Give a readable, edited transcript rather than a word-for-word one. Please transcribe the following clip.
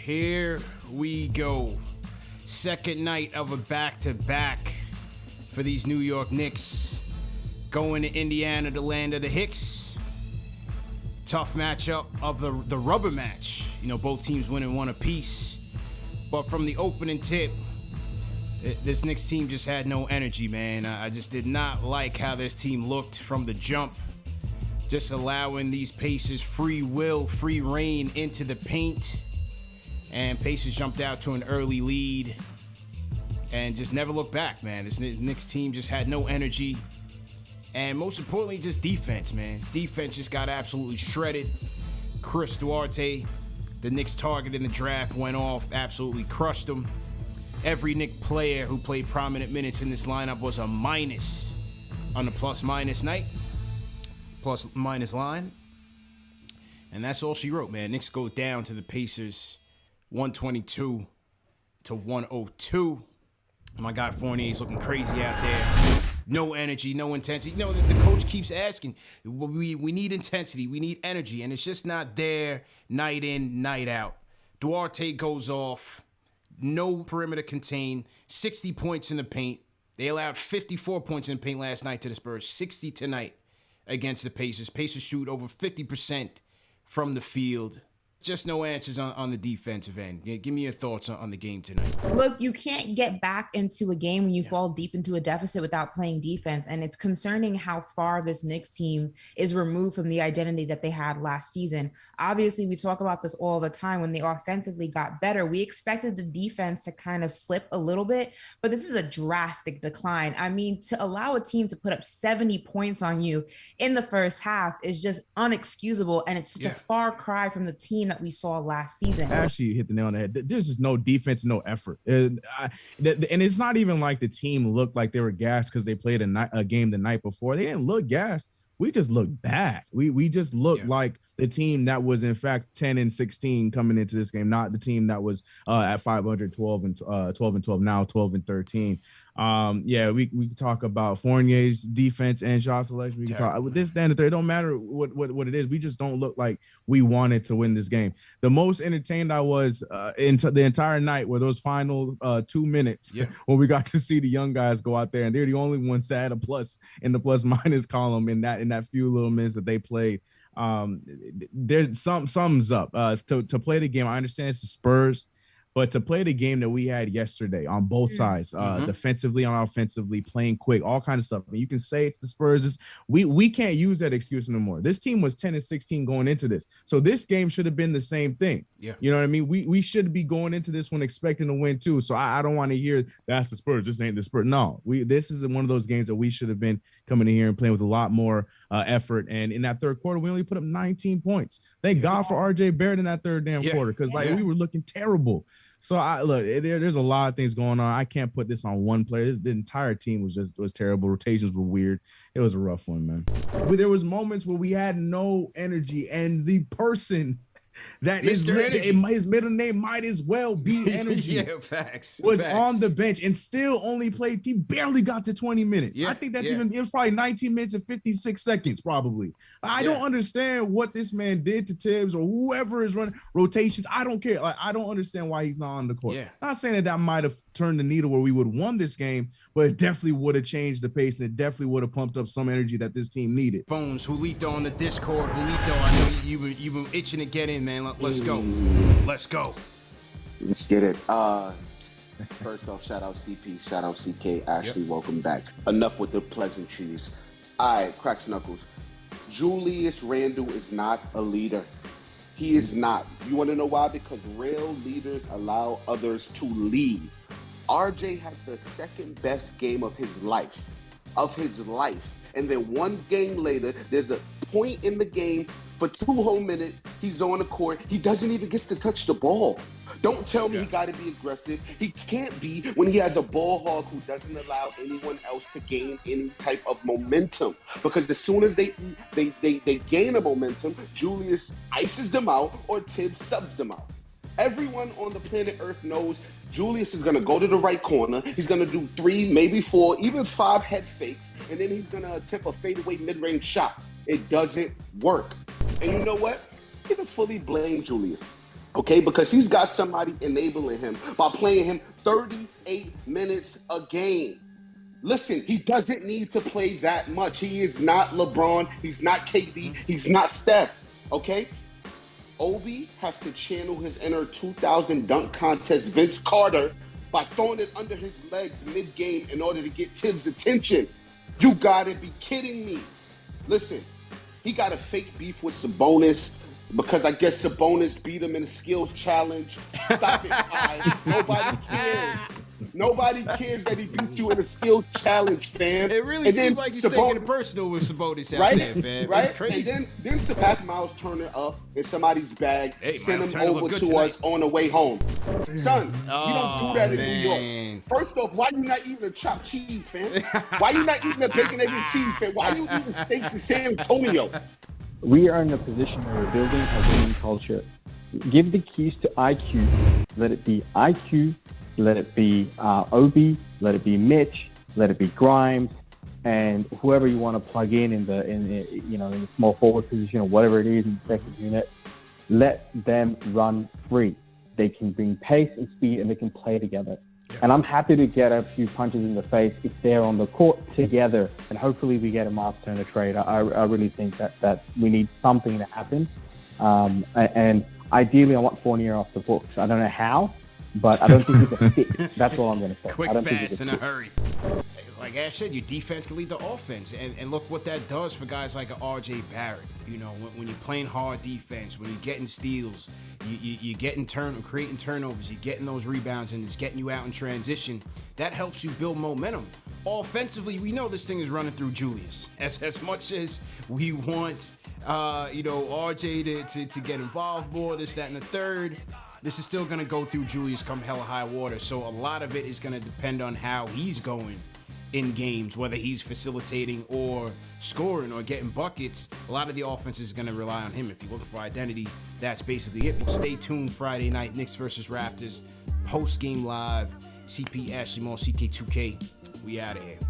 Here we go. Second night of a back-to-back for these New York Knicks. Going to Indiana, the land of the Hicks. Tough matchup of the rubber match. You know, both teams winning one apiece. But from the opening tip, this Knicks team just had no energy, man. I just did not like how this team looked from the jump. Just allowing these Pacers free will, free reign into the paint. And Pacers jumped out to an early lead and just never looked back, man. This Knicks team just had no energy. And most importantly, just defense, man. Defense just got absolutely shredded. Chris Duarte, the Knicks target in the draft, went off, absolutely crushed them. Every Knicks player who played prominent minutes in this lineup was a minus on the plus-minus night. Plus-minus line. And that's all she wrote, man. Knicks go down to the Pacers 122 to 102. My guy Fournier's looking crazy out there. No energy, no intensity. You know, the coach keeps asking, we need intensity, we need energy, and it's just not there night in, night out. Duarte goes off, no perimeter contained, 60 points in the paint. They allowed 54 points in the paint last night to the Spurs, 60 tonight against the Pacers. Pacers shoot over 50% from the field. Just no answers on the defensive end. Give me your thoughts on the game tonight. Look, you can't get back into a game when you fall deep into a deficit without playing defense. And it's concerning how far this Knicks team is removed from the identity that they had last season. Obviously, we talk about this all the time. When they offensively got better, we expected the defense to kind of slip a little bit, but this is a drastic decline. I mean, to allow a team to put up 70 points on you in the first half is just unexcusable. And it's such a far cry from the team that we saw last season. Actually hit the nail on the head. There's just no defense, no effort. And it's not even like the team looked like they were gassed because they played a game the night before. They didn't look gassed. We just looked bad. We just looked like the team that was in fact 10-16 coming into this game, not the team that was at 512 and 12 now 12-13. We can talk about Fournier's defense and shot selection. We can talk with this, then, it don't matter what it is. We just don't look like we wanted to win this game. The most entertained I was into the entire night were those final 2 minutes when we got to see the young guys go out there, and they're the only ones that had a plus in the plus minus column in that few little minutes that they played. There's sums up to play the game. I understand it's the Spurs, but to play the game that we had yesterday on both sides, defensively and offensively, playing quick, all kinds of stuff. I mean, you can say it's the Spurs. We can't use that excuse anymore. This team was 10-16 going into this. So this game should have been the same thing. Yeah. You know what I mean? We should be going into this one expecting to win too. So I don't want to hear that's the Spurs. This ain't the Spurs. No, this is one of those games that we should have been coming in here and playing with a lot more effort. And in that third quarter, we only put up 19 points. Thank God for RJ Barrett in that third damn quarter, because we were looking terrible. So there's a lot of things going on. I can't put this on one player. The entire team was terrible. Rotations were weird. It was a rough one, man. There was moments where we had no energy, and the person that is his middle name might as well be Energy. Facts. Was on the bench and still only played. He barely got to 20 minutes. I think it was probably 19 minutes and 56 seconds probably. I don't understand what this man did to Tibbs or whoever is running rotations. I don't care. I don't understand why he's not on the court. Not saying that might have turned the needle where we would have won this game, but it definitely would have changed the pace, and it definitely would have pumped up some energy that this team needed. Phones, Julito on the Discord. Julito, I know you've been itching to get in, man. Let's go. Let's go. Let's get it. First off, shout out CP, shout out CK. Ashley, welcome back. Enough with the pleasantries. All right, cracks knuckles. Julius Randle is not a leader. He is not. You want to know why? Because real leaders allow others to lead. RJ had the second best game of his life. And then one game later, there's a point in the game for 2 whole minutes. He's on the court. He doesn't even get to touch the ball. Don't tell me he got to be aggressive. He can't be when he has a ball hog who doesn't allow anyone else to gain any type of momentum. Because as soon as they gain a momentum, Julius ices them out or Tibbs subs them out. Everyone on the planet Earth knows Julius is going to go to the right corner. He's going to do 3, maybe 4, even 5 head fakes, and then he's going to attempt a fadeaway mid-range shot. It doesn't work. And you know what? You can fully blame Julius. Okay, because he's got somebody enabling him by playing him 38 minutes a game. Listen, he doesn't need to play that much. He is not LeBron. He's not KD. He's not Steph. Okay? Obi has to channel his inner 2000 dunk contest Vince Carter by throwing it under his legs mid-game in order to get Tibbs' attention. You gotta be kidding me. Listen, he got a fake beef with Sabonis because I guess Sabonis beat him in a skills challenge. Stop it, Kai. Nobody cares. Nobody cares that he beat you in a skills challenge, fam. It really seems like he's taking it personal with Sabonis out there, fam. Right? It's crazy. And then to pack Miles Turner up in somebody's bag, send Miles him Turner over look to good tonight. us on the way home. Son, you don't do that in man. New York. First off, why you not eating a chopped cheese, fam? Why you not eating a bacon, egg, and cheese, fam? Why you eating steaks in San Antonio? We are in a position where we're building a winning culture. Give the keys to IQ. Let it be IQ. Let it be Obi. Let it be Mitch. Let it be Grimes, and whoever you want to plug in the small forward position or whatever it is in the second unit. Let them run free. They can bring pace and speed, and they can play together. And I'm happy to get a few punches in the face if they're on the court together, and hopefully we get a Miles Turner trade. I really think that we need something to happen. And ideally, I want Fournier off the books. I don't know how, but I don't think he's a fit. That's all I'm going to say. Quick, I don't fast, think in a hurry. Like Ash said, your defense can lead the offense. And look what that does for guys like RJ Barrett. You know, when you're playing hard defense, when you're getting steals, you're getting creating turnovers, you're getting those rebounds, and it's getting you out in transition. That helps you build momentum. Offensively, we know this thing is running through Julius. As much as we want, RJ to get involved more, this, that, and the third, this is still going to go through Julius come hella high water. So a lot of it is going to depend on how he's going in games, whether he's facilitating or scoring or getting buckets. A lot of the offense is going to rely on him. If you're looking for identity, that's basically it. Stay tuned Friday night, Knicks versus Raptors, post-game live. CP Ashley Moore, CK2K. We out of here.